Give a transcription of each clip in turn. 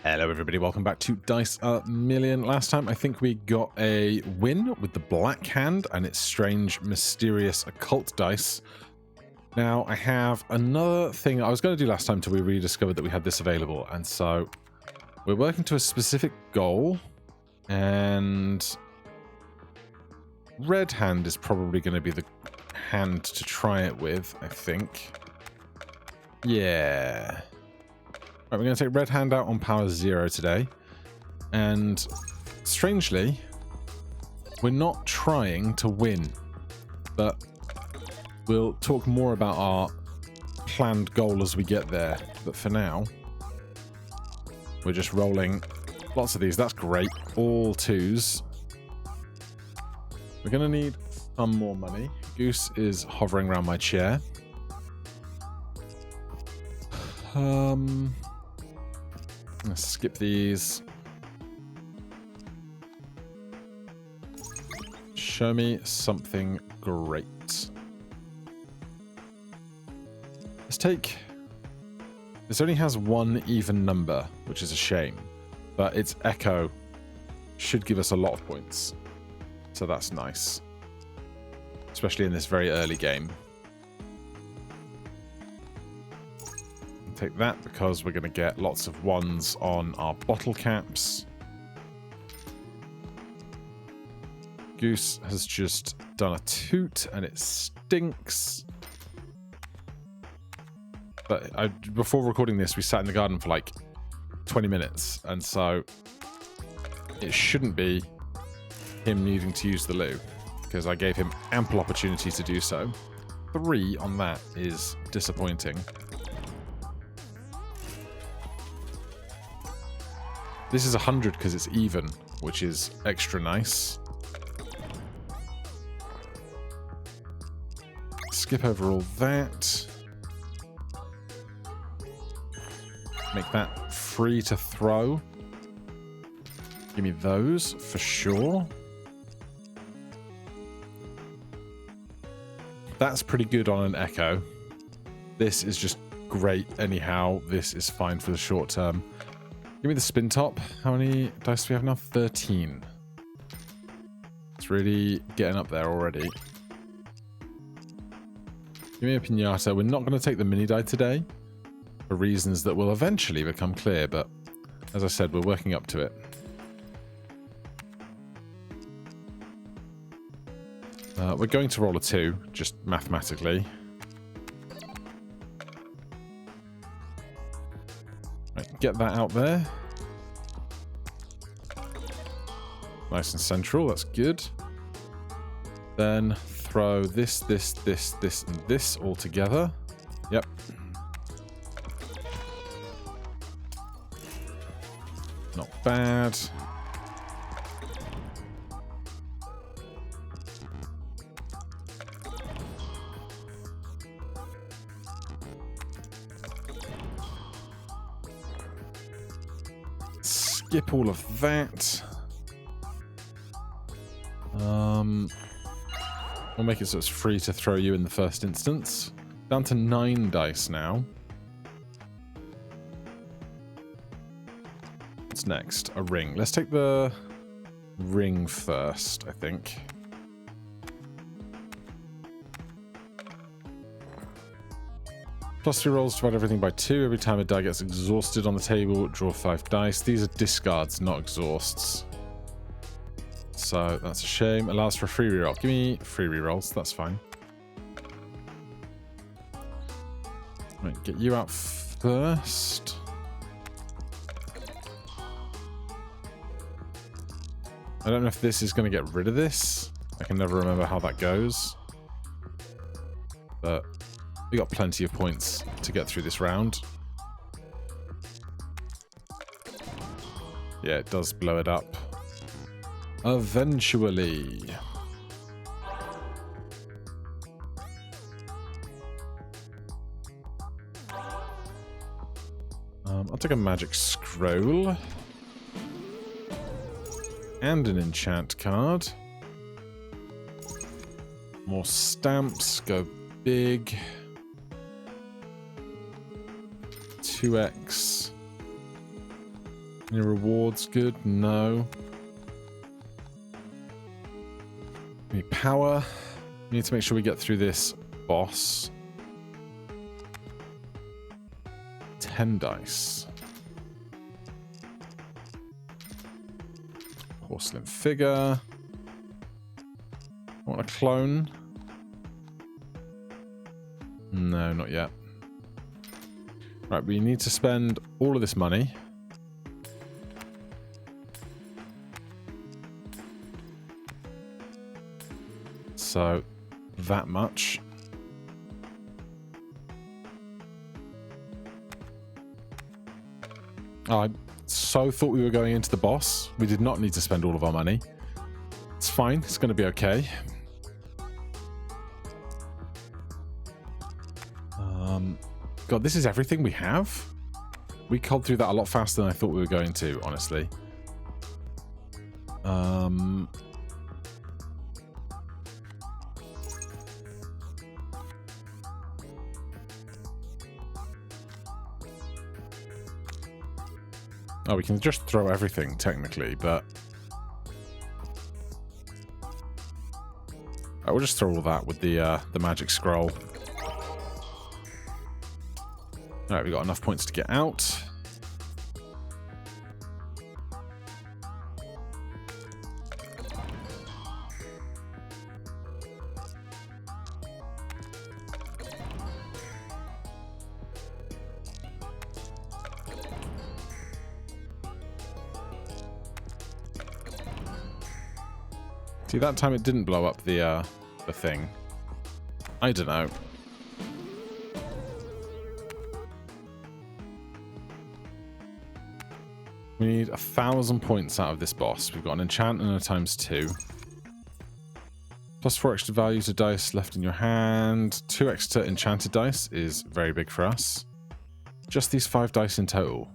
Hello everybody, welcome back to Dice a Million. Last time I think we got a win with the Black Hand and its strange, mysterious, occult dice. Now I have another thing I was going to do last time until we rediscovered that we had this available, and so we're working to a specific goal, and Red Hand is probably going to be the hand to try it with, I think. Yeah. Right, we're going to take Red Hand out on power 0 today, and strangely, we're not trying to win, but we'll talk more about our planned goal as we get there. But for now, we're just rolling lots of these. That's great. All 2s. We're going to need some more money. Goose is hovering around my chair. Let's skip these. Show me something great. Let's take... This only has one even number, which is a shame. But its echo should give us a lot of points. So that's nice. Especially in this very early game. Take that because we're going to get lots of 1s on our bottle caps. Goose has just done a toot and it stinks. But before recording this, we sat in the garden for like 20 minutes, and so it shouldn't be him needing to use the loo because I gave him ample opportunity to do so. 3 on that is disappointing. This is 100 because it's even, which is extra nice. Skip over all that. Make that free to throw. Give me those for sure. That's pretty good on an echo. This is just great anyhow. This is fine for the short term. Give me the spin top. How many dice do we have now? 13. It's really getting up there already. Give me a pinata. We're not going to take the mini die today for reasons that will eventually become clear, but as I said, we're working up to it. We're going to roll a 2, just mathematically. Get that out there. Nice and central, that's good. Then throw this, this, and this all together. Yep. Not bad. Skip all of that. We'll make it so it's free to throw you in the first instance. Down to 9 dice now. What's next? A ring. Let's take the ring first, I think. +3 rolls divide everything by 2. Every time a die gets exhausted on the table, draw 5 dice. These are discards, not exhausts. So that's a shame. Allows for a free reroll. Give me free rerolls, that's fine. Right, get you out first. I don't know if this is going to get rid of this. I can never remember how that goes. But we got plenty of points to get through this round. Yeah, it does blow it up. Eventually. I'll take a magic scroll. And an enchant card. More stamps, go big. 2x. Any rewards good? No. We need power. We need to make sure we get through this boss. 10 dice. Porcelain figure. Want a clone? No, not yet. Right, we need to spend all of this money. So, that much. I so thought we were going into the boss. We did not need to spend all of our money. It's fine. It's going to be okay. God, this is everything we have? We culled through that a lot faster than I thought we were going to, honestly. Oh, we can just throw everything, technically, but... I will just throw all that with the magic scroll. Alright, we got enough points to get out. See, that time it didn't blow up the thing. I don't know. We need 1,000 points out of this boss. We've got an enchant and a ×2. Plus 4 extra values of dice left in your hand. 2 extra enchanted dice is very big for us. Just these 5 dice in total.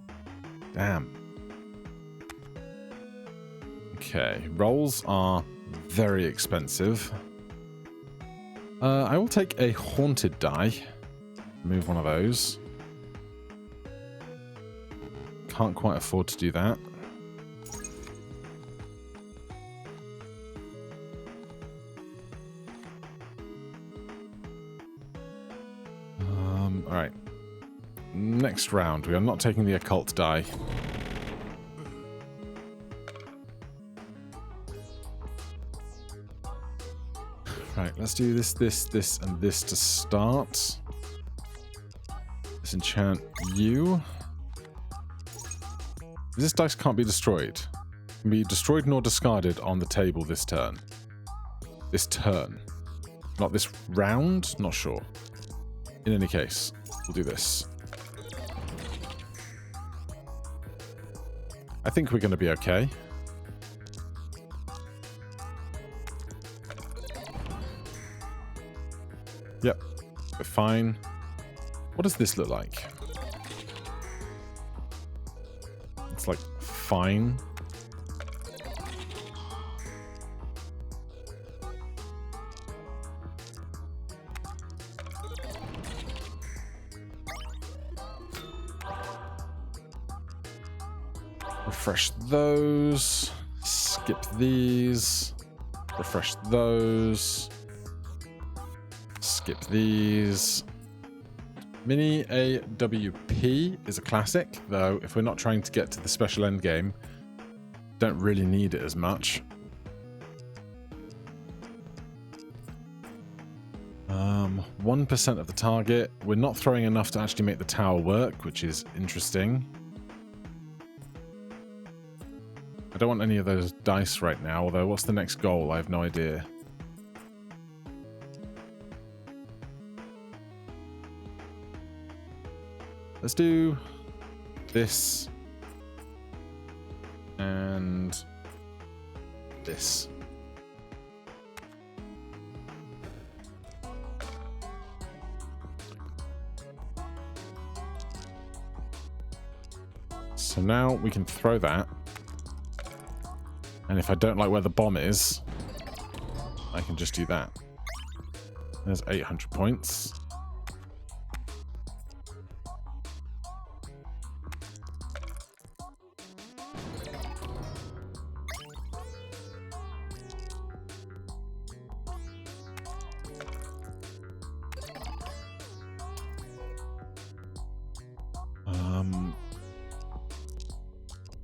Damn. Okay, rolls are very expensive. I will take a haunted die. Move one of those. Can't quite afford to do that. Alright. Next round. We are not taking the occult die. Right, let's do this, this, and this to start. Disenchant you. This dice can't be destroyed. It can be destroyed nor discarded on the table this turn. This turn. Not this round? Not sure. In any case, we'll do this. I think we're going to be okay. Yep, we're fine. What does this look like? It's like fine. Refresh those. Skip these. Refresh those. Skip these. Mini AWP is a classic, though if we're not trying to get to the special endgame, don't really need it as much. 1% of the target. We're not throwing enough to actually make the tower work, which is interesting. I don't want any of those dice right now, although what's the next goal? I have no idea. Let's do this and this. So now we can throw that. And if I don't like where the bomb is, I can just do that. There's 800 points.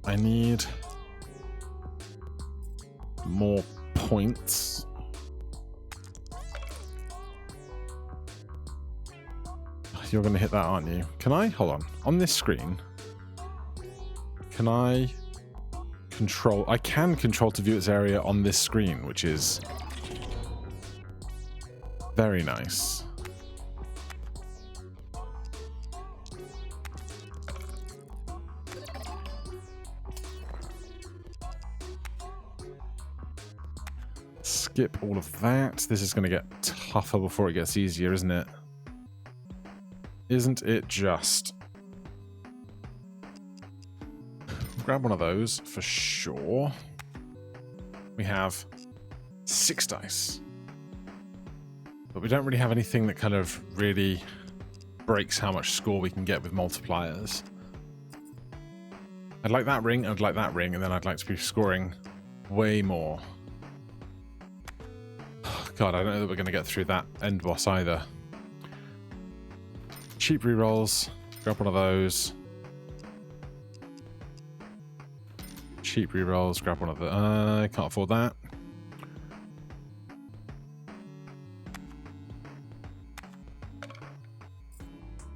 I need more points. You're going to hit that, aren't you? Can I? Hold on. On this screen, can I control? I can control to view its area on this screen, which is very nice. Skip all of that. This is going to get tougher before it gets easier, isn't it? Isn't it just? Grab one of those for sure. We have 6 dice. But we don't really have anything that kind of really breaks how much score we can get with multipliers. I'd like that ring, I'd like that ring, and then I'd like to be scoring way more. God, I don't know that we're going to get through that end boss either. Cheap rerolls. Grab one of those. Cheap rerolls. Grab one of the... I can't afford that.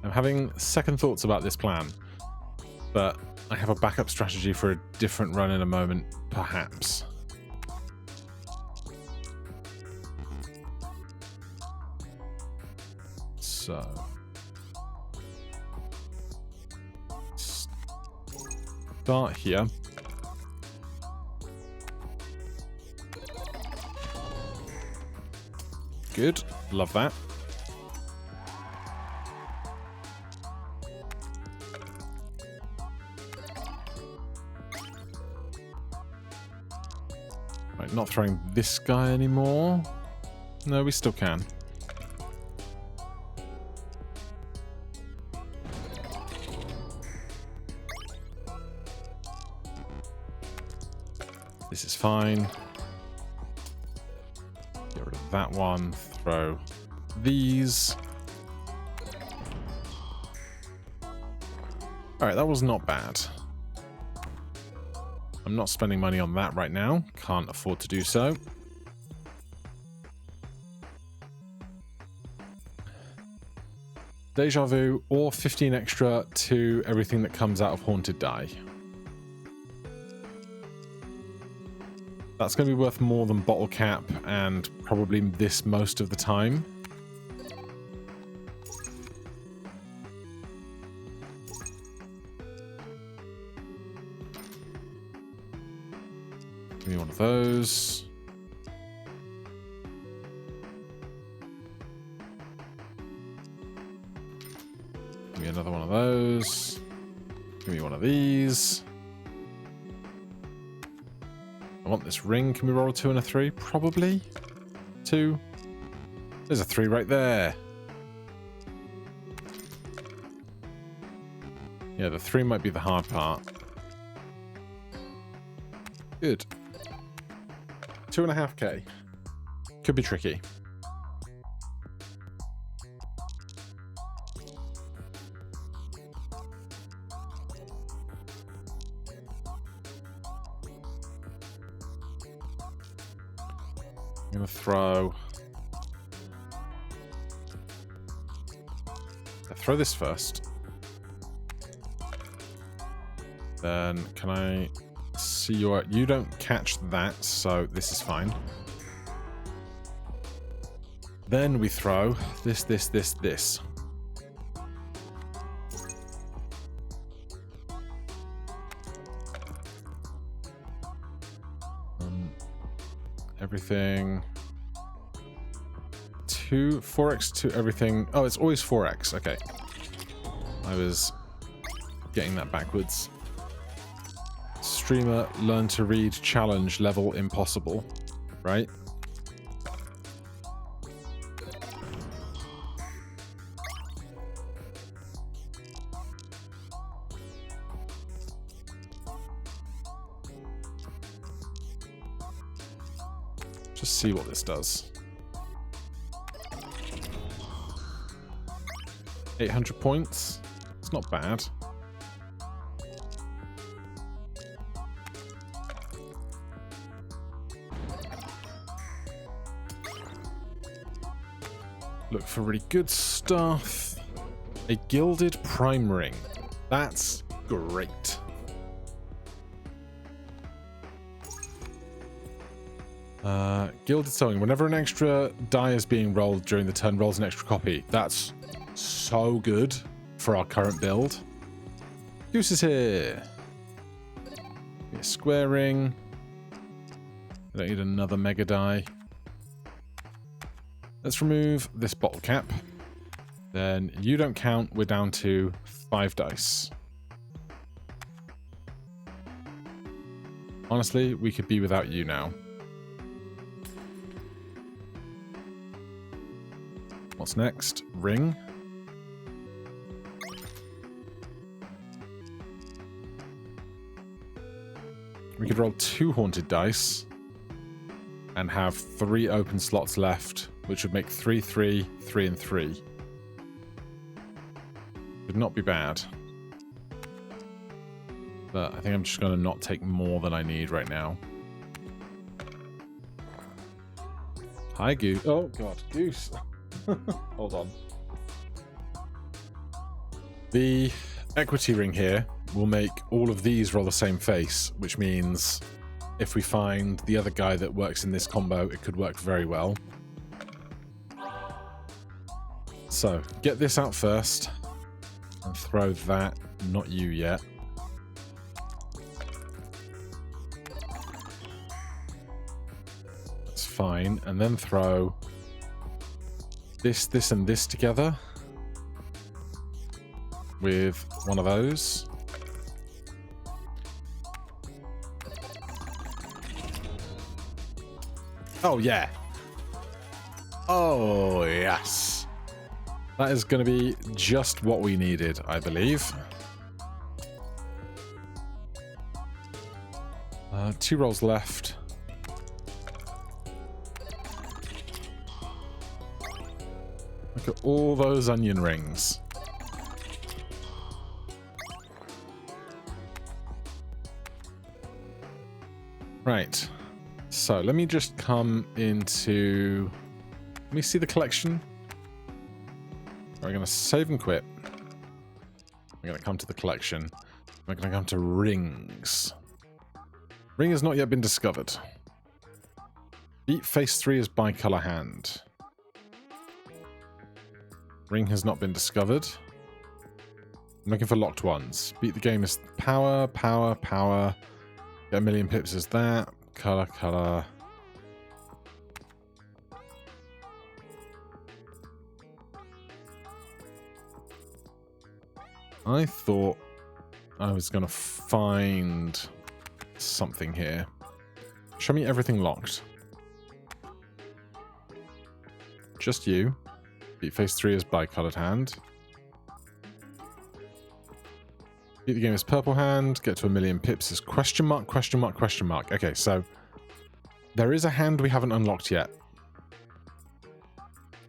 I'm having second thoughts about this plan, but I have a backup strategy for a different run in a moment, perhaps. So... start here. Good. Love that. Right, not throwing this guy anymore. No, we still can. This is fine. Get rid of that one. Throw these. Alright, that was not bad. I'm not spending money on that right now. Can't afford to do so. Deja vu or 15 extra to everything that comes out of Haunted Die. That's going to be worth more than bottle cap and probably this most of the time. Give me one of those. Give me another one of those. Give me one of these. I want this ring. Can we roll a 2 and a 3? Probably. 2. There's a 3 right there. Yeah, the 3 might be the hard part. Good. 2.5k. Could be tricky. I'm going to throw... I'll throw this first. Then can I see your... You don't catch that, so this is fine. Then we throw this, this, this, this. Everything. 4x to everything. Oh, it's always 4x. Okay. I was getting that backwards. Streamer learn to read challenge level impossible. Right? Just see what this does. 800 points. It's not bad. Look for really good stuff. A gilded prime ring. That's great. Gilded sewing. Whenever an extra die is being rolled during the turn, rolls an extra copy. That's so good for our current build. Goose is here. A square ring. I don't need another mega die. Let's remove this bottle cap. Then you don't count. We're down to 5 dice. Honestly, we could be without you now. What's next? Ring. We could roll 2 haunted dice and have 3 open slots left, which would make 3, 3, 3, and 3. Would not be bad. But I think I'm just going to not take more than I need right now. Hi, Goose. Oh, God. Goose. Hold on. The equity ring here will make all of these roll the same face, which means if we find the other guy that works in this combo, it could work very well. So, get this out first. And throw that. Not you yet. That's fine. And then throw this, this, and this together with one of those. Oh, yeah. Oh, yes. That is going to be just what we needed, I believe. 2 rolls left. Look at all those onion rings. Right. So let me just come into... Let me see the collection. We're going to save and quit. We're going to come to the collection. We're going to come to rings. Ring has not yet been discovered. Beat phase 3 is bicolor hand. Ring has not been discovered. I'm looking for locked ones. Beat the game is power, power, power. Get 1,000,000 pips is that. Color, color. I thought I was going to find something here. Show me everything locked. Just you. Beat phase 3 is bicolored hand. Beat the game is purple hand. Get to 1,000,000 pips is question mark, question mark, question mark. Okay, so there is a hand we haven't unlocked yet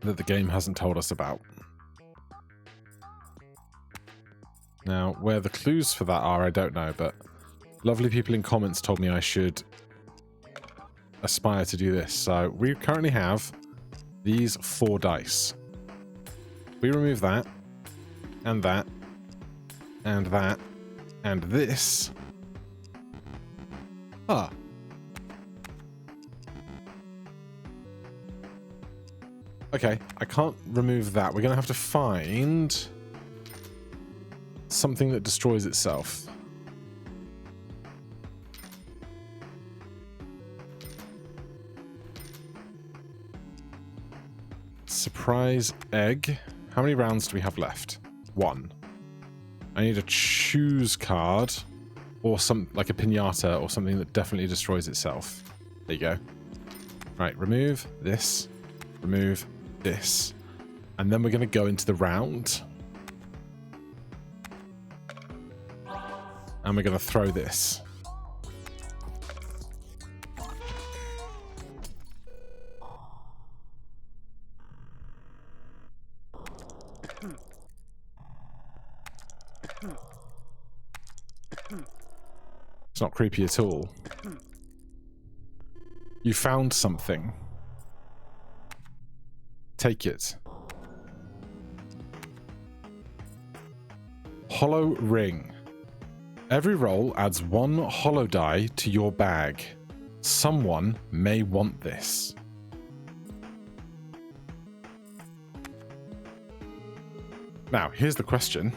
that the game hasn't told us about. Now, where the clues for that are, I don't know, but lovely people in comments told me I should aspire to do this. So we currently have these 4 dice. We remove that, and that, and that, and this. Ah. Okay, I can't remove that. We're going to have to find something that destroys itself. Surprise egg. How many rounds do we have left? 1. I need a choose card or some like a pinata or something that definitely destroys itself. There you go. Right, remove this. Remove this. And then we're going to go into the round. And we're going to throw this. It's not creepy at all. You found something. Take it. Hollow ring. Every roll adds 1 hollow die to your bag. Someone may want this. Now, here's the question.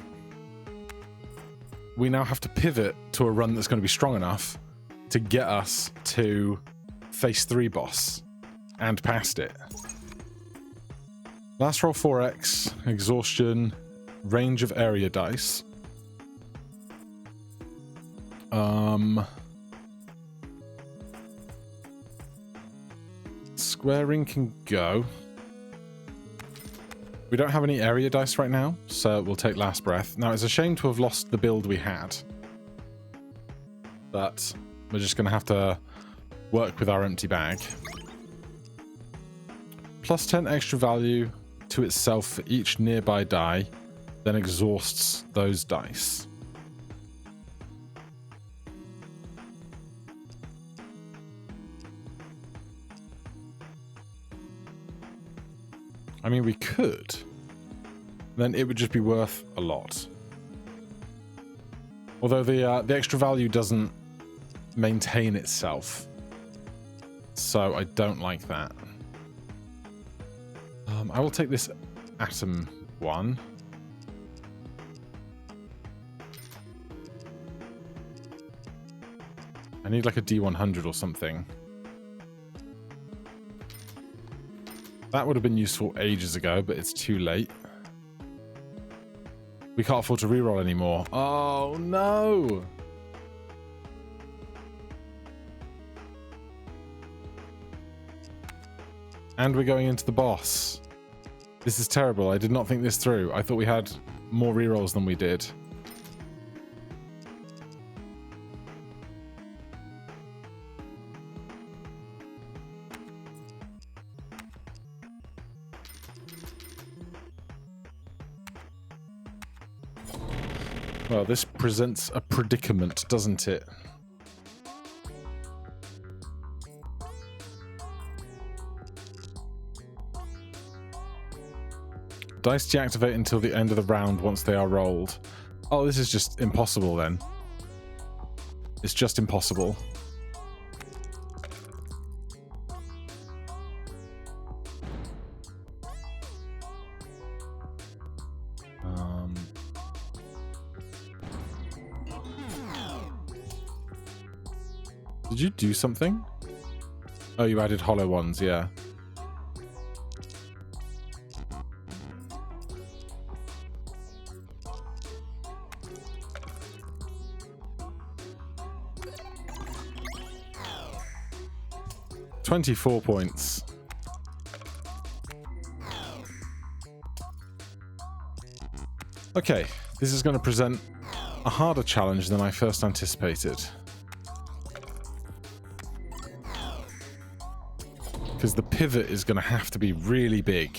We now have to pivot to a run that's going to be strong enough to get us to phase 3 boss and past it. Last roll 4x, exhaustion, range of area dice. Square ring can go. We don't have any area dice right now, so we'll take last breath. Now, it's a shame to have lost the build we had, but we're just going to have to work with our empty bag. Plus 10 extra value to itself for each nearby die, then exhausts those dice. I mean, we could. Then it would just be worth a lot. Although the extra value doesn't maintain itself. So I don't like that. I will take this atom one. I need like a D100 or something. That would have been useful ages ago, but it's too late. We can't afford to reroll anymore. Oh, no! And we're going into the boss. This is terrible. I did not think this through. I thought we had more rerolls than we did. Well, this presents a predicament, doesn't it? Dice deactivate until the end of the round once they are rolled. Oh, this is just impossible then. It's just impossible. Did you do something? Oh, you added hollow ones, yeah. $24 points. Okay, this is going to present a harder challenge than I first anticipated. Because the pivot is going to have to be really big.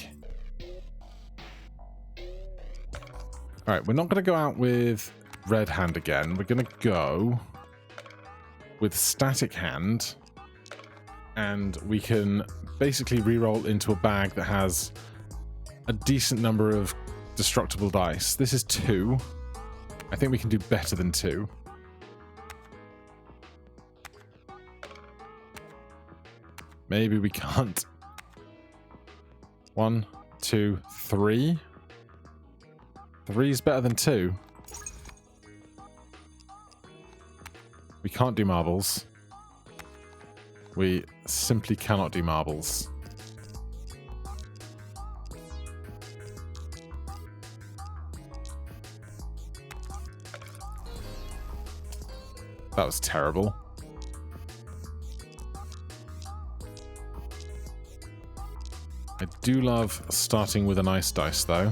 Alright, we're not going to go out with red hand again. We're going to go with static hand. And we can basically reroll into a bag that has a decent number of destructible dice. This is 2. I think we can do better than 2. Maybe we can't. 1, 2, 3. 3 is better than 2. We can't do marbles. We simply cannot do marbles. That was terrible. I do love starting with an ice dice, though.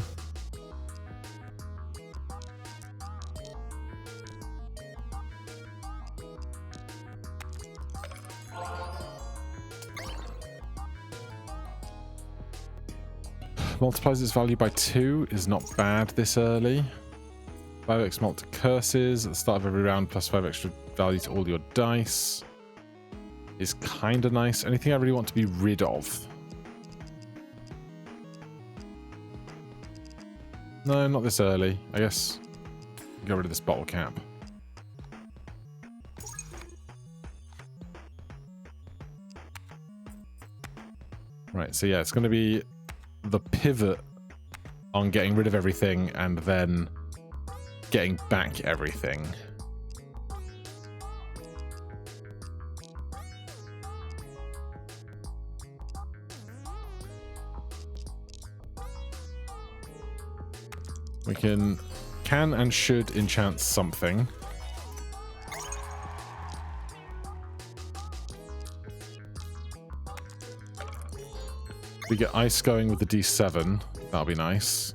Multiplies its value by 2 is not bad this early. 5x mult to curses at the start of every round, plus 5 extra value to all your dice. Is kind of nice. Anything I really want to be rid of? No, not this early. I guess Get rid of this bottle cap. Right, so yeah, it's going to be the pivot on getting rid of everything and then getting back everything. We can and should enchant something. We get ice going with the D7. That'll be nice.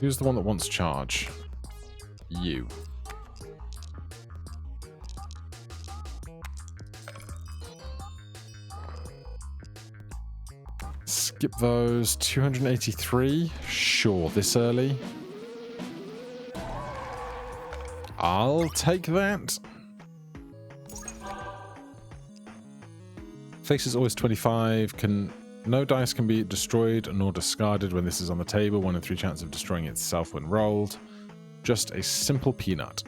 Who's the one that wants charge? You. Skip those. 283. Sure, this early. I'll take that. Face is always 25. No dice can be destroyed nor discarded when this is on the table. 1 in 3 chance of destroying itself when rolled. Just a simple peanut.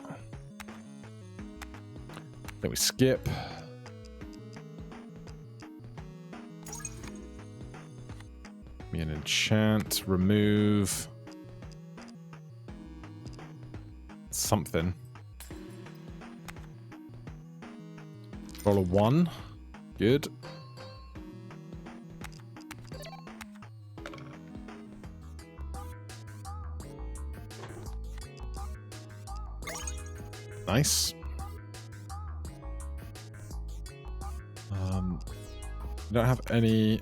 Then we skip. Me an enchant. Remove. Something. Roll a 1. Good. Nice. We don't have any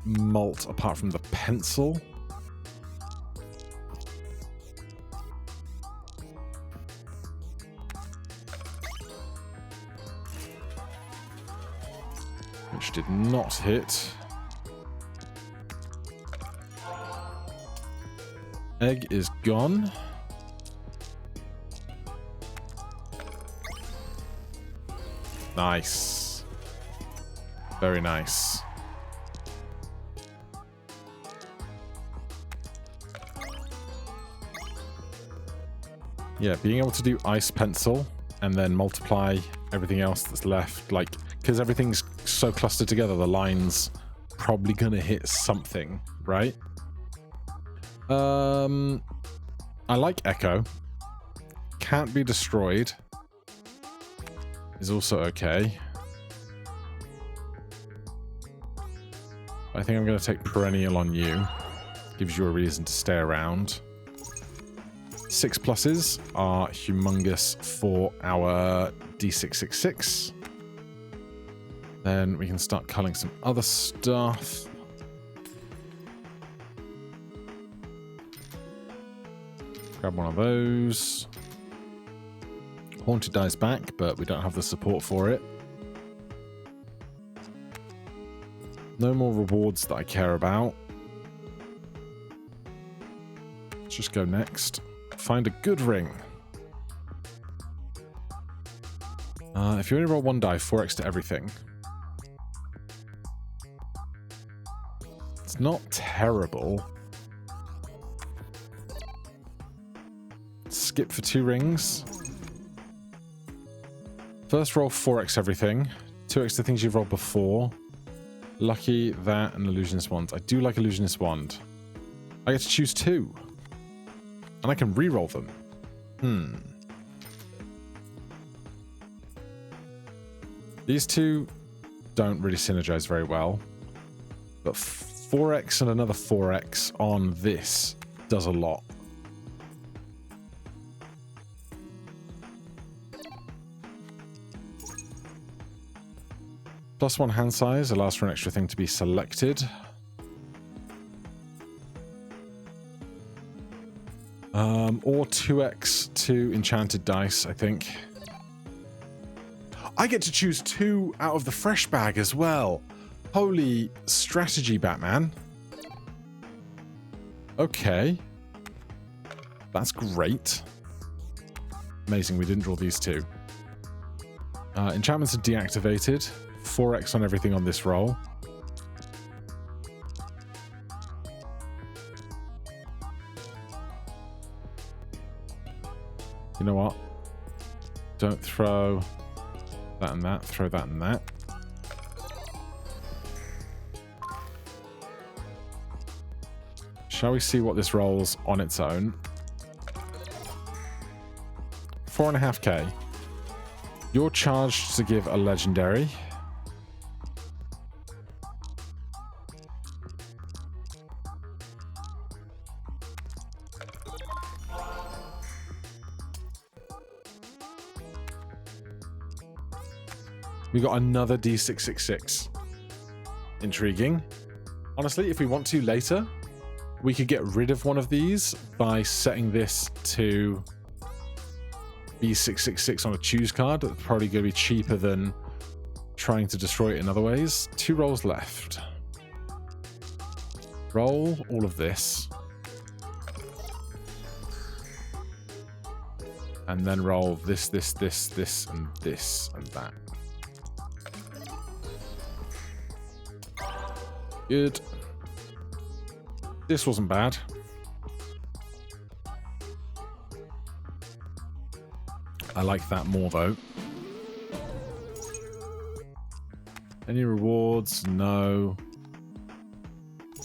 malt apart from the pencil. Which did not hit. Egg is gone. Nice. Very nice. Yeah, being able to do ice pencil and then multiply everything else that's left, like, because everything's so clustered together, the line's probably gonna hit something, right? I like Echo. Can't be destroyed. Is also okay. I think I'm going to take Perennial on you. Gives you a reason to stay around. 6 pluses are humongous for our D666. Then we can start culling some other stuff. Grab one of those. Haunted dies back, but we don't have the support for it. No more rewards that I care about. Let's just go next. Find a good ring. If you only roll 1 die, 4x to everything. It's not terrible. Skip for 2 rings. First roll 4x everything. 2x to things you've rolled before. Lucky, that, and Illusionist Wand. I do like Illusionist Wand. I get to choose 2. And I can re-roll them. These two don't really synergize very well. But 4x and another 4x on this does a lot. +1 hand size allows for an extra thing to be selected. Or 2x to enchanted dice, I think. I get to choose 2 out of the fresh bag as well. Holy strategy, Batman. Okay. That's great. Amazing, we didn't draw these 2. Enchantments are deactivated 4x on everything on this roll. You know what? Don't throw that and that. Throw that and that. Shall we see what this rolls on its own? 4.5k. You're charged to give a legendary. We got another D666. Intriguing. Honestly, if we want to later, we could get rid of one of these by setting this to B666 on a choose card. That's probably going to be cheaper than trying to destroy it in other ways. 2 rolls left. Roll all of this. And then roll this, this, this, this, and this, and that. Good. This wasn't bad. I like that more, though. Any rewards? No.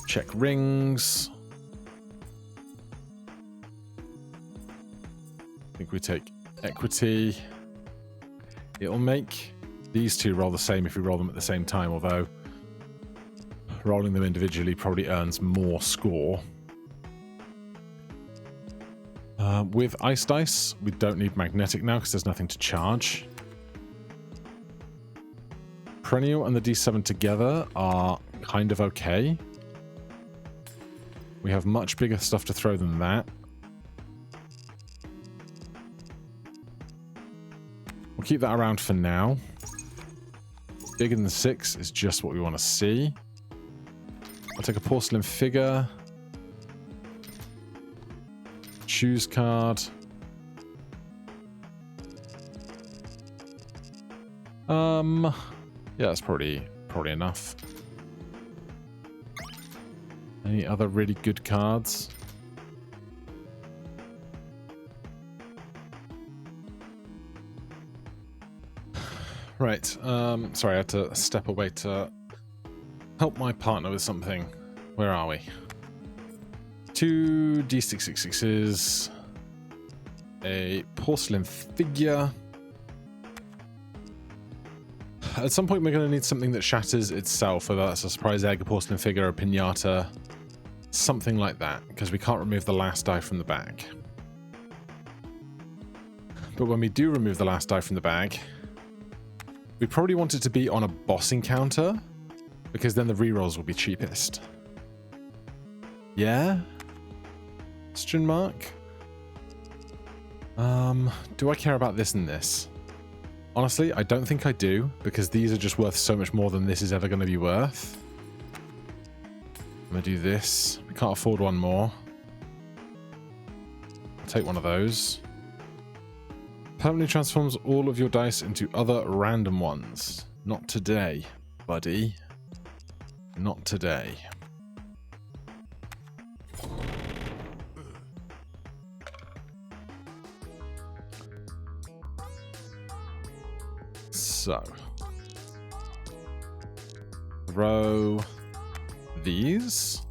Check rings. I think we take equity. It'll make these two roll the same if we roll them at the same time, although rolling them individually probably earns more score. With Ice Dice, we don't need Magnetic now because there's nothing to charge. Perennial and the D7 together are kind of okay. We have much bigger stuff to throw than that. We'll keep that around for now. Bigger than 6 is just what we want to see. I'll take a porcelain figure. Choose card. Yeah, that's probably enough. Any other really good cards? Right. Sorry, I had to step away to help my partner with something. Where are we? 2 D666s. A porcelain figure. At some point we're going to need something that shatters itself, whether that's a surprise egg, a porcelain figure, a pinata, something like that, because we can't remove the last die from the bag. But when we do remove the last die from the bag, we probably want it to be on a boss encounter, because then the rerolls will be cheapest. Yeah? Question mark? Do I care about this and this? Honestly, I don't think I do, because these are just worth so much more than this is ever going to be worth. I'm going to do this. We can't afford one more. I'll take one of those. Permanently transforms all of your dice into other random ones. Not today, buddy. Not today. So, throw these.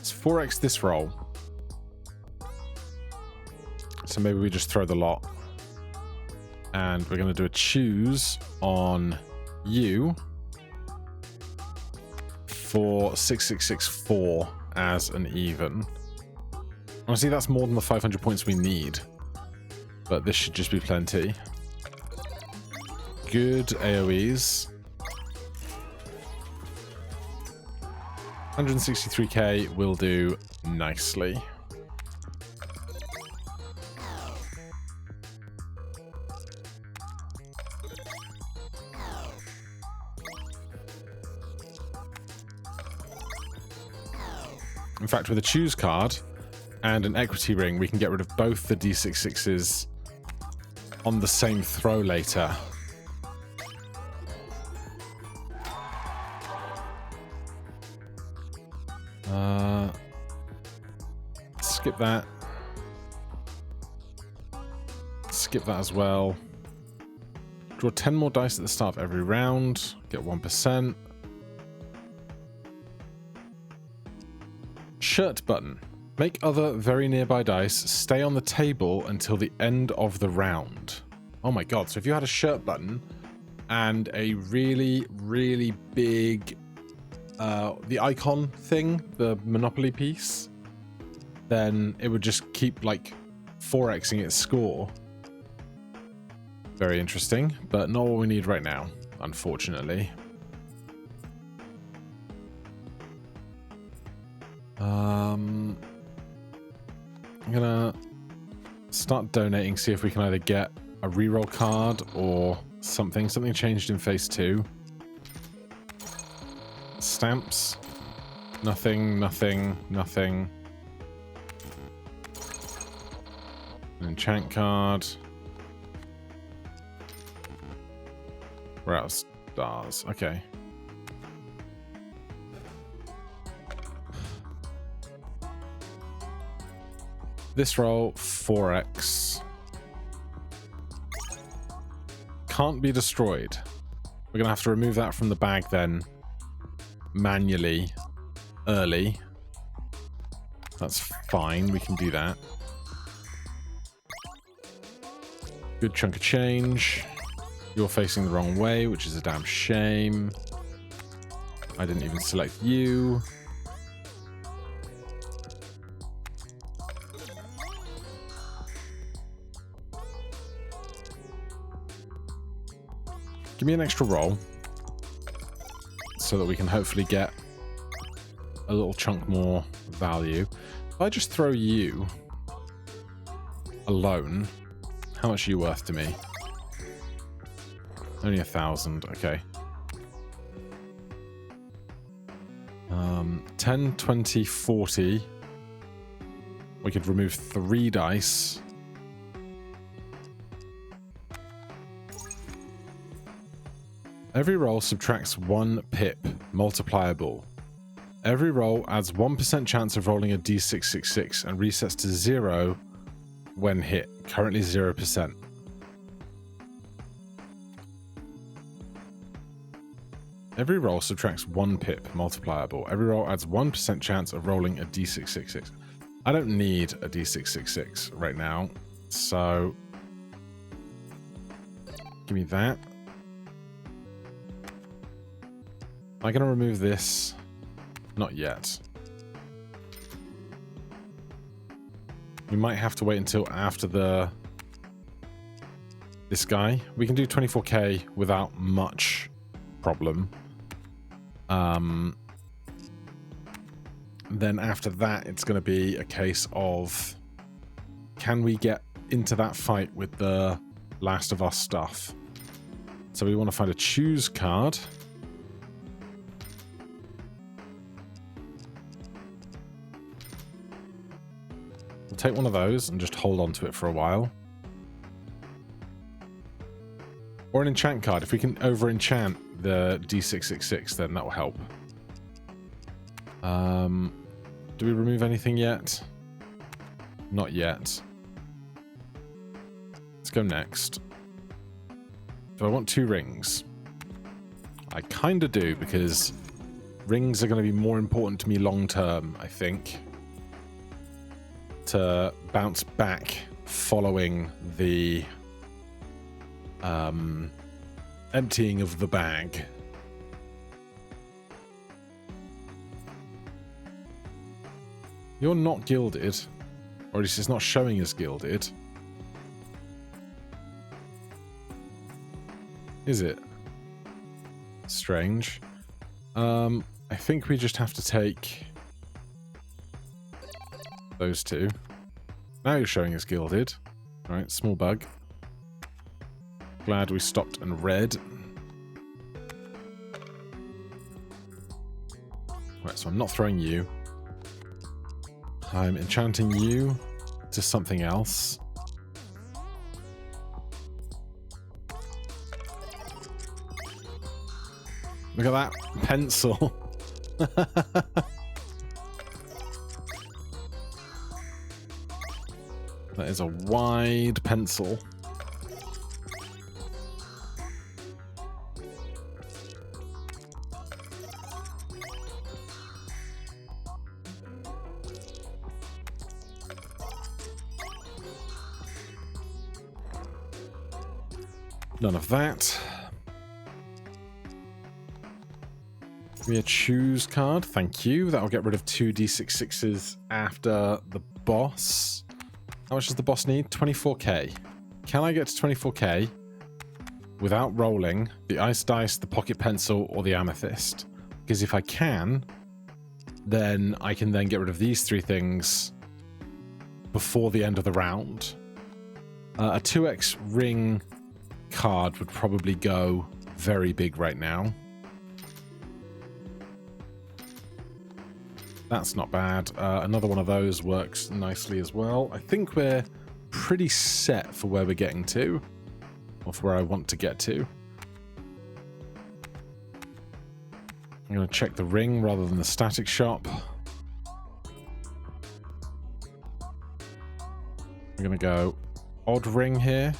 It's 4x this roll. So maybe we just throw the lot. And we're going to do a choose on you for 6664 as an even. Honestly, that's more than the 500 points we need. But this should just be plenty. Good AoEs. 163k will do nicely. In fact, with a choose card and an equity ring, we can get rid of both the D66s on the same throw later. skip that. Skip that as well. Draw 10 more dice at the start of every round. Get 1%. Shirt button. Make other very nearby dice stay on the table until the end of the round. Oh my god, so if you had a shirt button and a really, really big, the icon thing, the Monopoly piece, then it would just keep, like, 4xing its score. Very interesting, but not what we need right now, unfortunately. I'm gonna start donating, see if we can either get a reroll card or something. Something changed in phase 2. Stamps. Nothing, nothing, nothing. An enchant card. We're out of stars. Okay. This roll, 4x. Can't be destroyed. We're going to have to remove that from the bag then. Manually. Early. That's fine. We can do that. Good chunk of change. You're facing the wrong way, which is a damn shame. I didn't even select you. Give me an extra roll so that we can hopefully get a little chunk more value. If I just throw you alone, how much are you worth to me? Only 1,000. Okay. 10, 20, 40. We could remove 3 dice. Every roll subtracts 1 pip, multipliable. Every roll adds 1% chance of rolling a d666 and resets to 0 when hit. Currently 0%. Every roll subtracts 1 pip, multipliable. Every roll adds 1% chance of rolling a d666. I don't need a d666 right now, so give me that. Am I going to remove this? Not yet. We might have to wait until after this guy. We can do 24k without much problem. Then after that, it's going to be a case of, can we get into that fight with the last of our stuff? So we want to find a choose card. We'll take one of those and just hold on to it for a while. Or an enchant card. If we can over-enchant the D666, then that will help. Do we remove anything yet? Not yet. Let's go next. Do I want 2 rings? I kind of do, because rings are going to be more important to me long-term, I think. To bounce back following the emptying of the bag. You're not gilded, or at least it's not showing as gilded. Is it? Strange. I think we just have to take those 2. Now you're showing as gilded. Alright, small bug. Glad we stopped and read. Right, so I'm not throwing you. I'm enchanting you to something else. Look at that pencil. That is a wide pencil. None of that. Give me a choose card. Thank you. That'll get rid of 2 D66s after the boss. How much does the boss need? 24k. Can I get to 24k without rolling the ice dice, the pocket pencil, or the amethyst? Because if I can, then I can then get rid of these 3 things before the end of the round. A 2x ring card would probably go very big right now. That's not bad. Another one of those works nicely as well. I think we're pretty set for where we're getting to, or for where I want to get to. I'm going to check the ring rather than the static shop. I'm going to go odd ring here.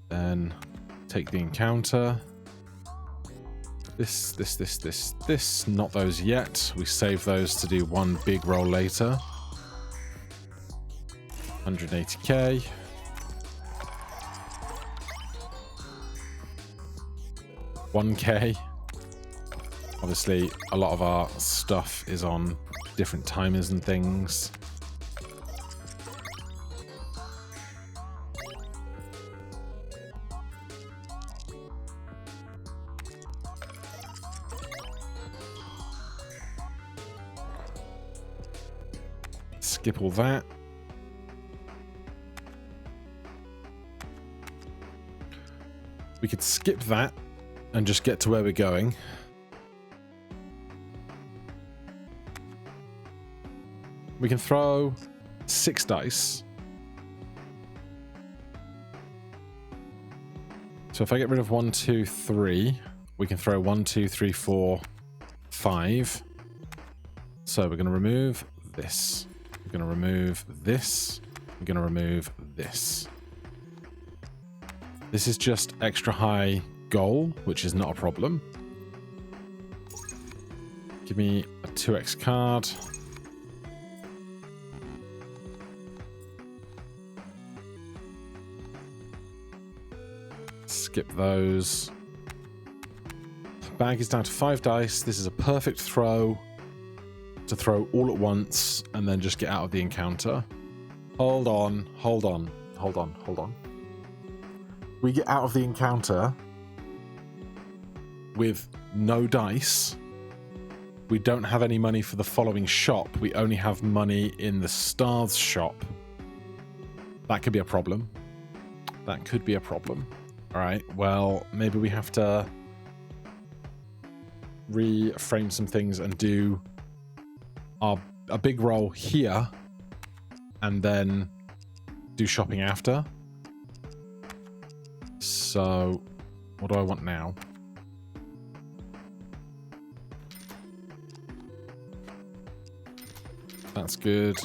Then take the encounter. This. Not those yet. We save those to do one big roll later. 180k. $1k. Obviously, a lot of our stuff is on different timers and things. Skip all that. We could skip that and just get to where we're going. We can throw 6 dice. So if I get rid of 1, 2, 3, we can throw 1, 2, 3, 4, 5. So we're going to remove this. We're going to remove this. We're going to remove this. This is just extra high goal, which is not a problem. Give me a 2x card. Skip those. Bag is down to 5 dice. This is a perfect throw to throw all at once and then just get out of the encounter. Hold on, hold on, hold on, hold on. We get out of the encounter with no dice. We don't have any money for the following shop. We only have money in the stars shop. That could be a problem. That could be a problem. All right, well, maybe we have to reframe some things and do a big roll here and then do shopping after. So what do I want now? That's good.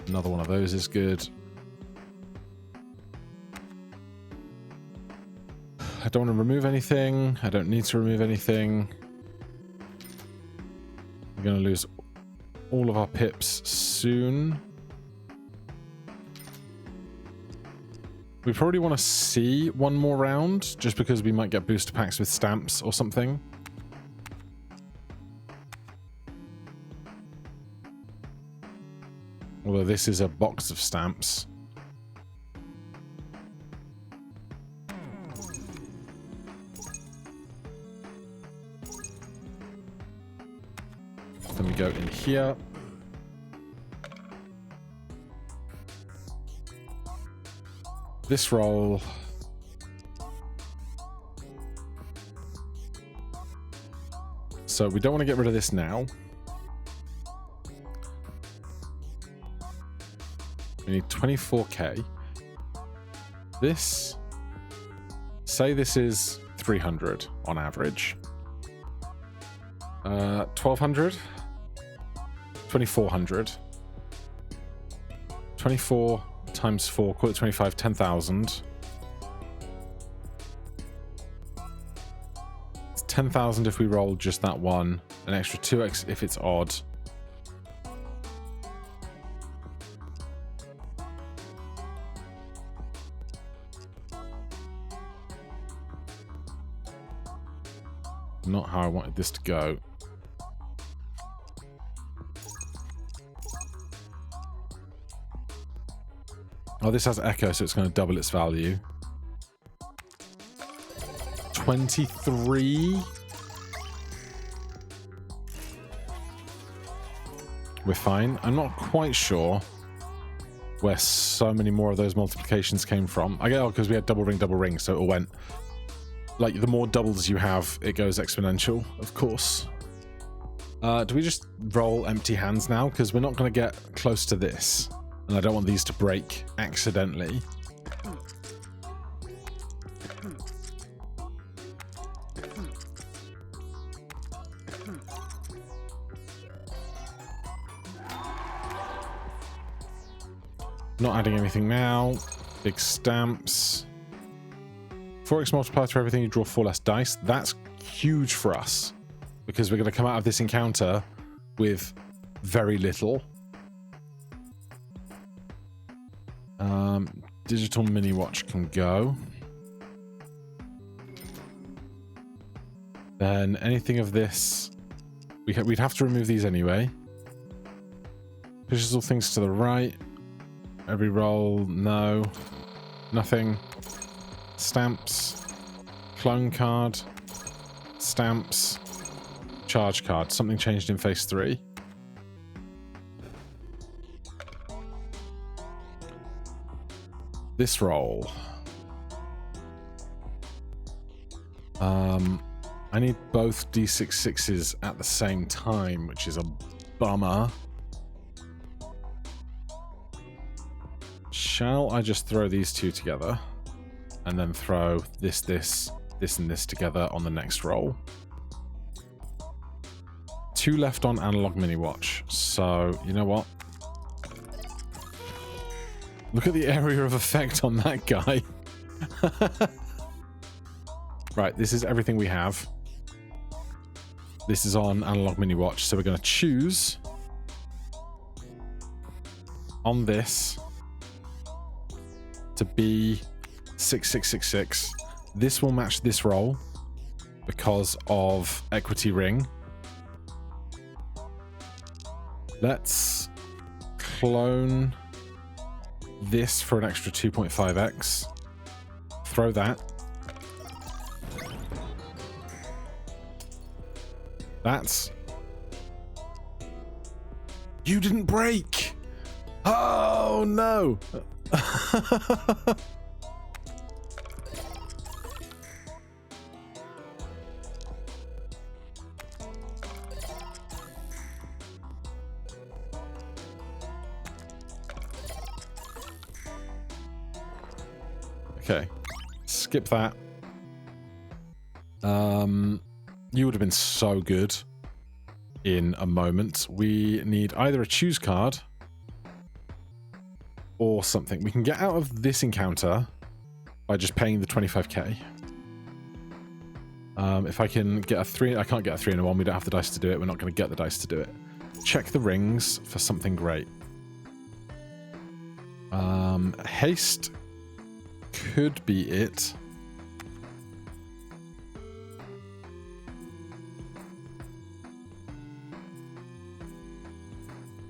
Another one of those is good. I don't want to remove anything. I don't need to remove anything. We're going to lose all of our pips soon. We probably want to see one more round, just because we might get booster packs with stamps or something. Although this is a box of stamps. Then we go in here. This roll. So we don't want to get rid of this now. We need 24k. This, say this is 300 on average. 1200. 2,400. 24 times 4, call it 25, 10,000. It's 10,000 if we roll just that one. An extra 2x if it's odd. Not how I wanted this to go. Oh, this has echo, so it's going to double its value. 23. We're fine. I'm not quite sure where so many more of those multiplications came from. I get because we had double ring, so it went... Like, the more doubles you have, it goes exponential, of course. Do we just roll empty hands now? Because we're not going to get close to this. And I don't want these to break accidentally. Not adding anything now. Big stamps. 4x multiplier for everything, you draw 4 less dice. That's huge for us. Because we're going to come out of this encounter with very little. Digital mini watch can go. Then anything of this, we'd have to remove these anyway. Pushes all things to the right. Every roll, no. Nothing. Stamps. Clone card. Stamps. Charge card. Something changed in phase 3. This roll. I need both D6 sixes at the same time, which is a bummer. Shall I just throw these two together and then throw this, and this together on the next roll? 2 left on analog mini watch. So, you know what? Look at the area of effect on that guy. Right, this is everything we have. This is on analog mini watch, so we're going to choose on this to be 6666. This will match this roll because of equity ring. Let's clone this for an extra 2.5x. Throw that. That's... You didn't break! Oh, no! Okay, skip that. You would have been so good in a moment. We need either a choose card or something. We can get out of this encounter by just paying the 25k. If I can get a 3, I can't get a 3 and a 1. We don't have the dice to do it. We're not going to get the dice to do it. Check the rings for something great. Haste could be it.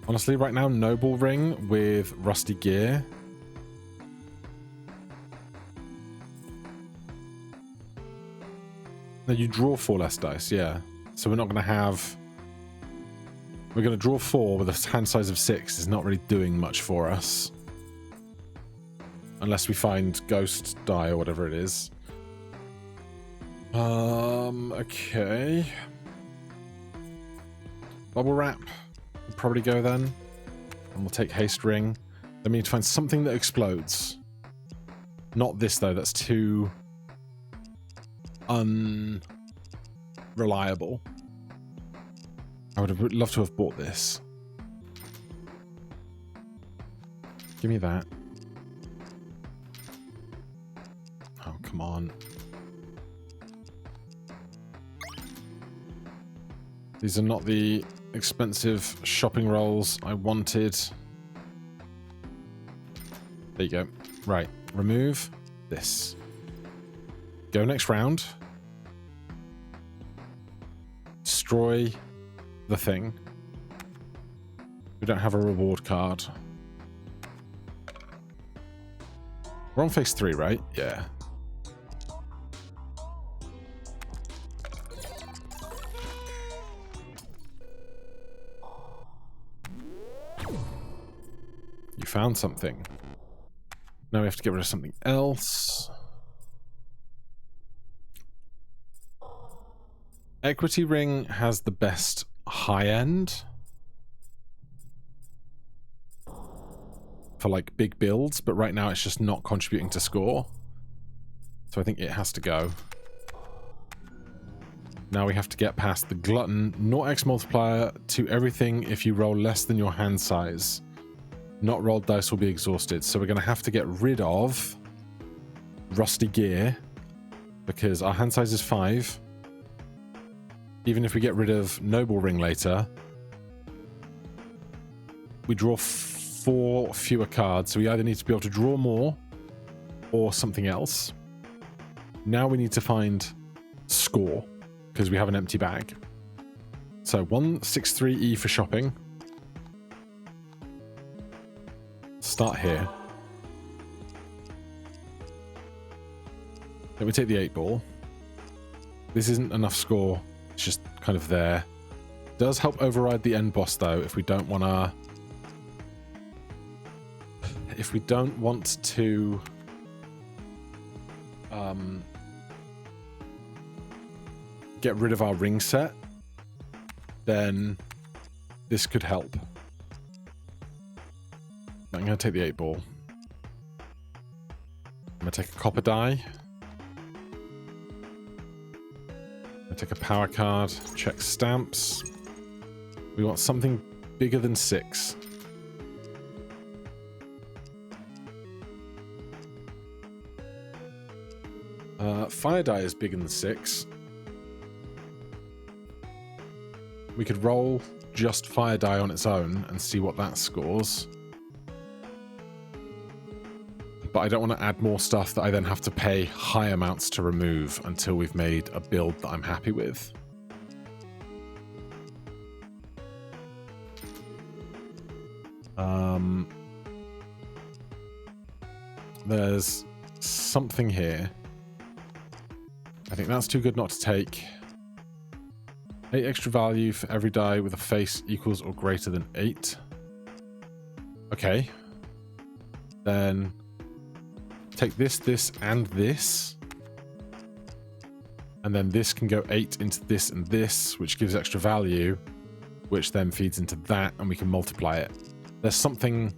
Honestly, right now, Noble Ring with Rusty Gear. No, you draw 4 less dice, yeah. So we're not going to have... We're going to draw 4 with a hand size of 6. Is not really doing much for us. Unless we find Ghost Die or whatever it is. Okay. Bubble Wrap. We'll probably go then. And we'll take Haste Ring. Then we need to find something that explodes. Not this, though. That's too... unreliable. I would have loved to have bought this. Give me that. Oh, come on. These are not the expensive shopping rolls I wanted. There you go. Right. Remove this. Go next round. Destroy the thing. We don't have a reward card. We're on phase 3, right? Yeah. You found something. Now we have to get rid of something else. Equity Ring has the best high end for like big builds, but right now it's just not contributing to score. So I think it has to go. Now we have to get past the Glutton. 0x multiplier to everything if you roll less than your hand size. Not rolled dice will be exhausted. So we're going to have to get rid of Rusty Gear because our hand size is 5. Even if we get rid of Noble Ring later, we draw 4 fewer cards. So we either need to be able to draw more or something else. Now we need to find score because we have an empty bag. So 163E for shopping. Start here. Then we take the 8-ball. This isn't enough score. It's just kind of there. Does help override the end boss though if we don't want to... If we don't want to... get rid of our ring set, then this could help. I'm going to take the 8-ball. I'm going to take a copper die. I'm going to take a power card. Check stamps. We want something bigger than 6. Fire die is bigger than 6. We could roll just fire die on its own and see what that scores. But I don't want to add more stuff that I then have to pay high amounts to remove until we've made a build that I'm happy with. There's something here. I think that's too good not to take. 8 extra value for every die with a face equals or greater than 8. Okay. Then take this, this, and this. And then this can go 8 into this and this, which gives extra value, which then feeds into that, and we can multiply it. There's something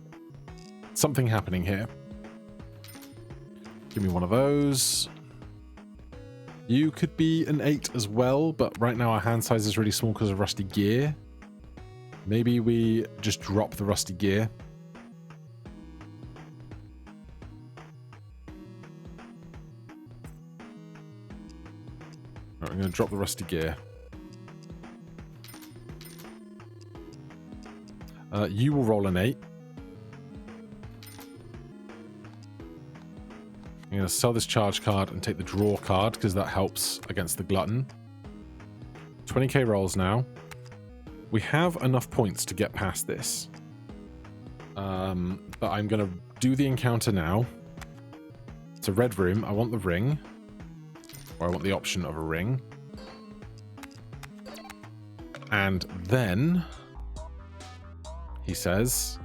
happening here. Give me one of those. You could be an 8 as well, but right now our hand size is really small because of Rusty Gear. Maybe we just drop the Rusty Gear. Right, I'm going to drop the Rusty Gear. You will roll an 8. I'm going to sell this charge card and take the draw card because that helps against the Glutton. 20k rolls now. We have enough points to get past this. But I'm going to do the encounter now. It's a red room. I want the ring. Or I want the option of a ring. And then... he says...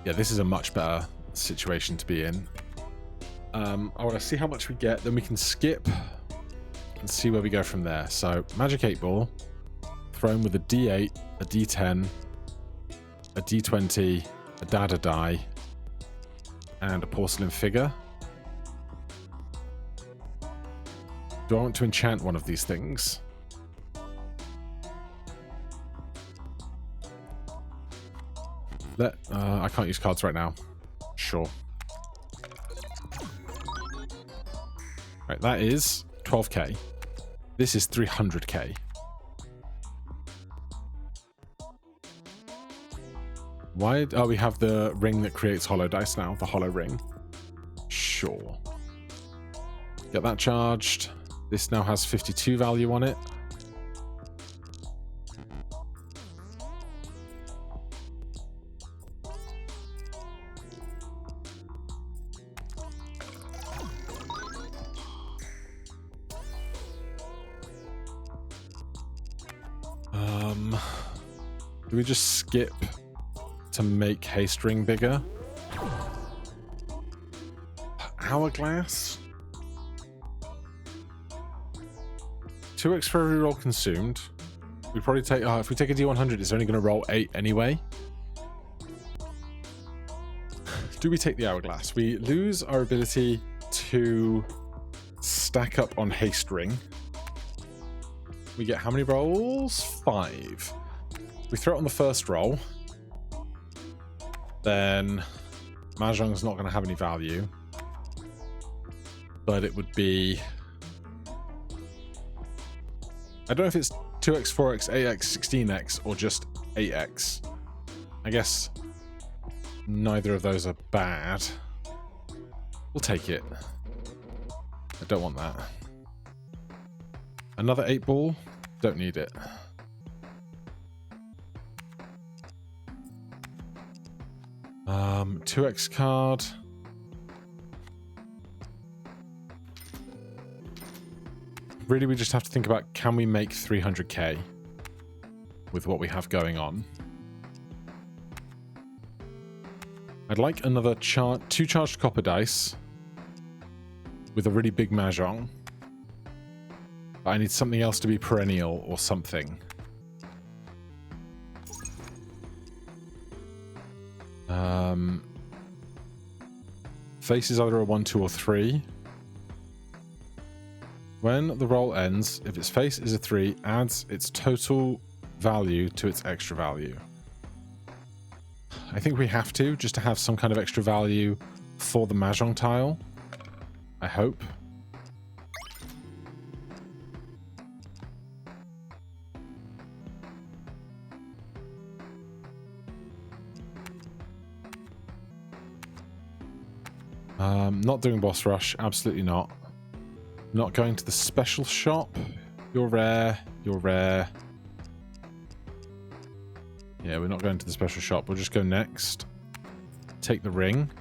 yeah, this is a much better situation to be in. I want to see how much we get, then we can skip and see where we go from there. So magic 8-ball thrown with a D8, a D10, a D20, a dada die, and a porcelain figure. Do I want to enchant one of these things? I can't use cards right now. Sure. Right, that is 12k. This is 300k. Why? Oh, we have the ring that creates hollow dice now. The hollow ring. Sure. Get that charged. This now has 52 value on it. Do we just skip to make haste ring bigger? Hourglass? 2x for every roll consumed. We probably take... if we take a D100, it's only going to roll 8 anyway. Do we take the hourglass? We lose our ability to stack up on haste ring. We get how many rolls? 5. We throw it on the first roll. Then Mahjong's not going to have any value. But it would be... I don't know if it's 2x, 4x, 8x, 16x, or just 8x. I guess neither of those are bad. We'll take it. I don't want that. Another 8 ball? Don't need it. Um, 2x card. Really, we just have to think about, can we make 300k with what we have going on? I'd like another 2 charged copper dice with a really big Mahjong. But I need something else to be perennial or something. Face is either a 1, 2, or 3. When the roll ends, if its face is a 3, adds its total value to its extra value. I think we have to, just to have some kind of extra value for the Mahjong tile. I hope. Not doing boss rush, absolutely not. Not going to the special shop. You're rare, you're rare. Yeah, we're not going to the special shop. We'll just go next. Take the ring.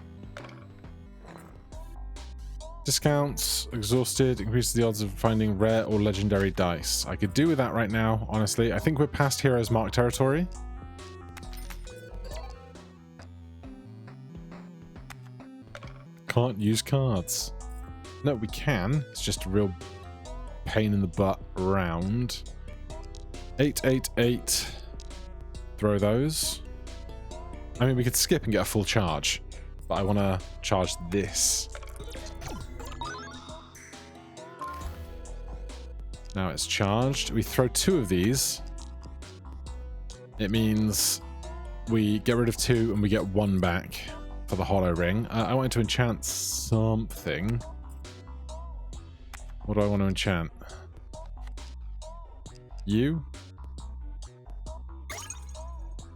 Discounts, exhausted, increases the odds of finding rare or legendary dice. I could do with that right now, honestly. I think we're past Heroes Mark territory. Can't use cards. No, we can. It's just a real pain in the butt round. 8, 8, 8. Throw those. I mean, we could skip and get a full charge, but I want to charge this. Now it's charged. We throw 2 of these. It means we get rid of 2 and we get 1 back for the hollow ring. I wanted to enchant something. What do I want to enchant? You?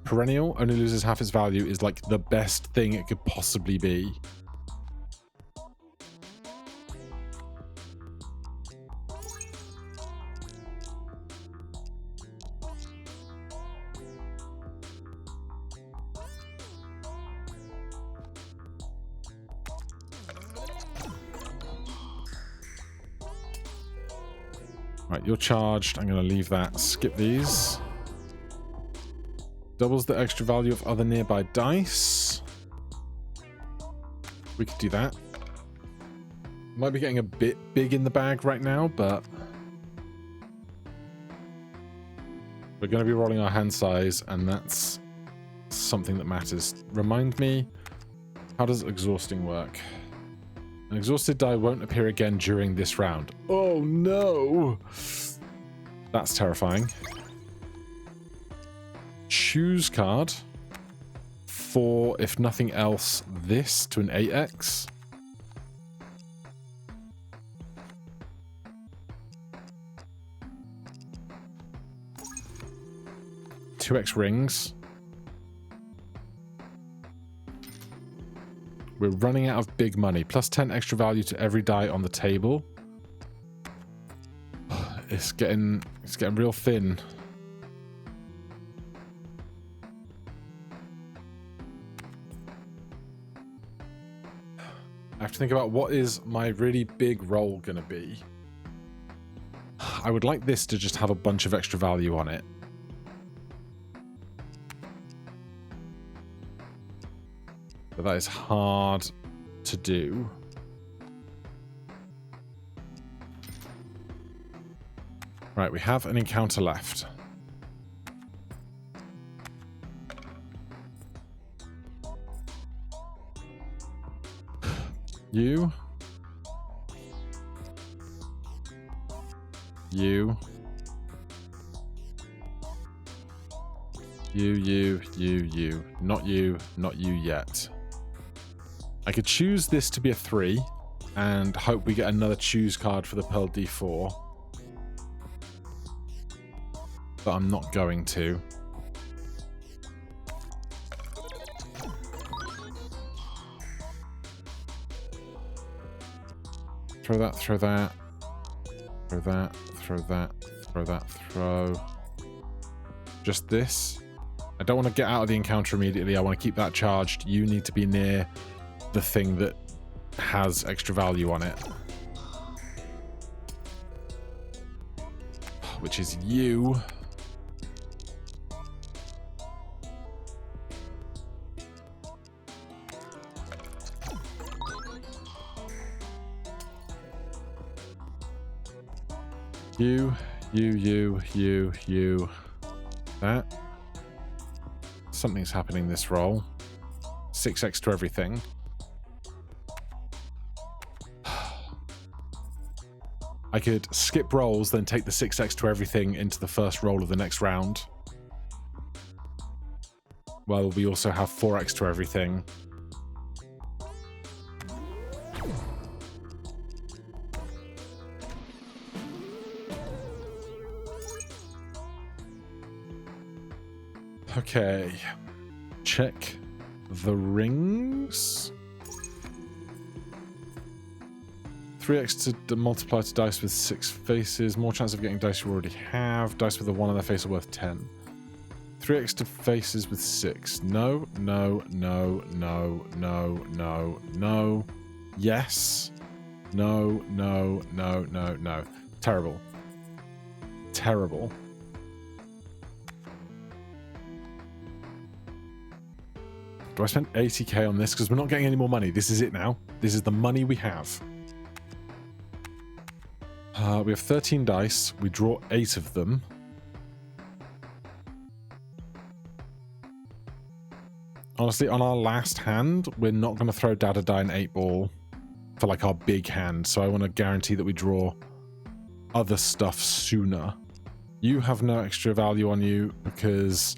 Perennial only loses half its value is like the best thing it could possibly be. Right, you're charged. I'm going to leave that. Skip these. Doubles the extra value of other nearby dice. We could do that. Might be getting a bit big in the bag right now, but we're going to be rolling our hand size, and that's something that matters. Remind me, how does exhausting work? An exhausted die won't appear again during this round. Oh no! That's terrifying. Choose card. D4, if nothing else, this to an 8x. Two X rings. We're running out of big money. Plus 10 extra value to every die on the table. It's getting real thin. I have to think about what is my really big roll going to be. I would like this to just have a bunch of extra value on it. But that is hard to do. Right, we have an encounter left. You. You. You. Not you, not you yet. I could choose this to be a 3 and hope we get another choose card for the Pearl D4. But I'm not going to. Throw that, throw that. Throw that, throw that, throw that, throw. Just this. I don't want to get out of the encounter immediately. I want to keep that charged. You need to be near the thing that has extra value on it. Which is you. You. That. Something's happening this roll. 6x to everything. I could skip rolls, then take the 6x to everything into the first roll of the next round. Well, we also have 4x to everything. Okay. Check the rings. 3x to multiply to dice with 6 faces. More chance of getting dice you already have. Dice with a 1 on their face are worth 10. 3x to faces with 6. No. Yes. No. Terrible. Terrible. Do I spend 80k on this? Because we're not getting any more money. This is it now. This is the money we have. We have 13 dice. We draw 8 of them. Honestly, on our last hand, we're not going to throw Dada Die and 8-ball for like our big hand. So I want to guarantee that we draw other stuff sooner. You have no extra value on you because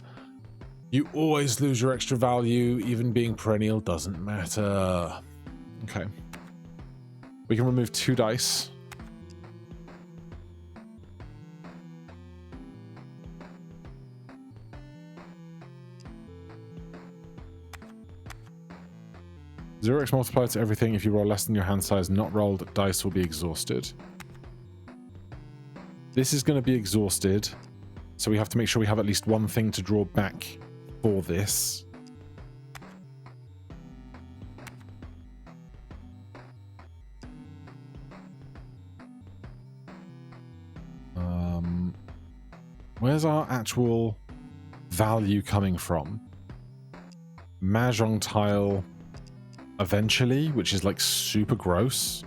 you always lose your extra value. Even being perennial doesn't matter. Okay. We can remove 2 dice. Zero X multiplier to everything. If you roll less than your hand size, not rolled, dice will be exhausted. This is going to be exhausted, so we have to make sure we have at least one thing to draw back for this. Where's our actual value coming from? Mahjong tile eventually, which is like super gross.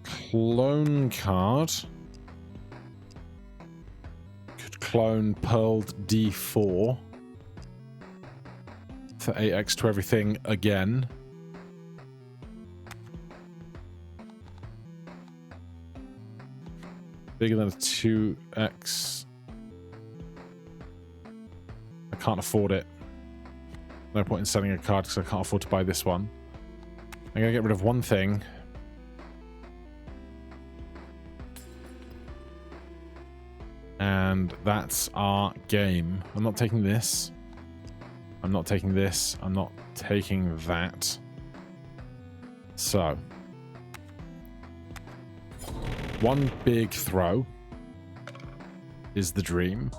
Clone card. Could clone Pearled D4. for 8x to everything again. Bigger than a 2x. I can't afford it. No point in selling a card because I can't afford to buy this one. I'm going to get rid of one thing. And that's our game. I'm not taking this. I'm not taking this. I'm not taking that. So. One big throw is the dream.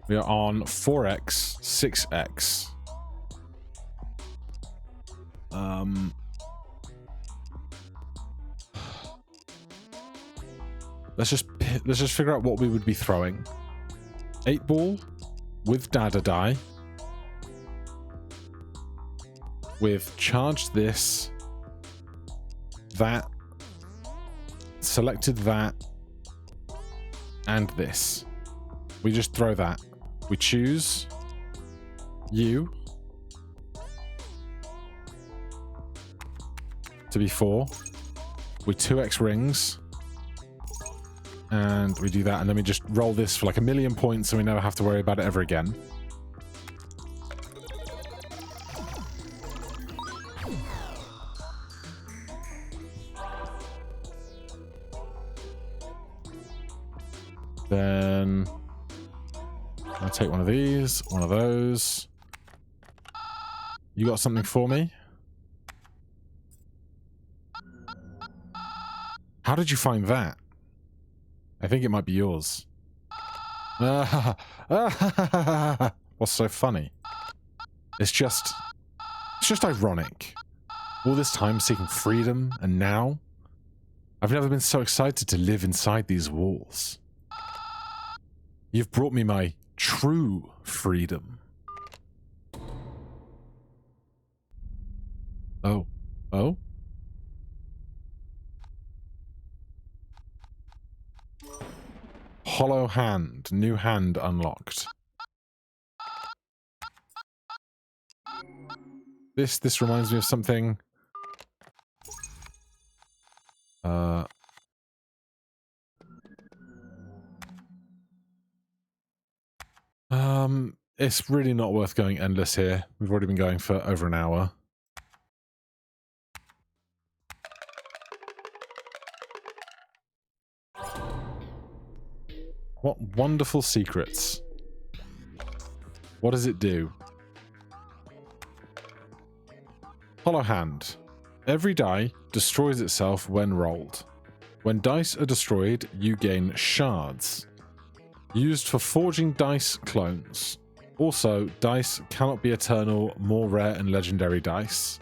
We are on 4x, 6x. Let's just figure out what we would be throwing. 8-ball with Dada die. With charged this, that, selected that, and this. We just throw that. We choose you to be 4. We 2x rings. And we do that, and then we just roll this for like 1,000,000 points so we never have to worry about it ever again. Then I'll take one of these, one of those. You got something for me? How did you find that? I think it might be yours. What's so funny? It's just ironic. All this time seeking freedom, and now I've never been so excited to live inside these walls. You've brought me my true freedom. Oh. Oh? Hollow hand. New hand unlocked. This reminds me of something. It's really not worth going endless here. We've already been going for over an hour. What wonderful secrets. What does it do? Hollow hand. Every die destroys itself when rolled. When dice are destroyed, you gain shards. Used for forging dice clones. Also, dice cannot be eternal, more rare and legendary dice.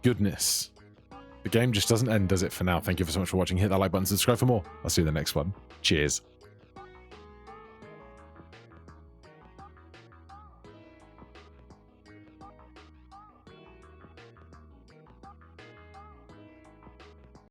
Goodness. The game just doesn't end, does it, for now? Thank you so much for watching. Hit that like button, subscribe for more. I'll see you in the next one. Cheers.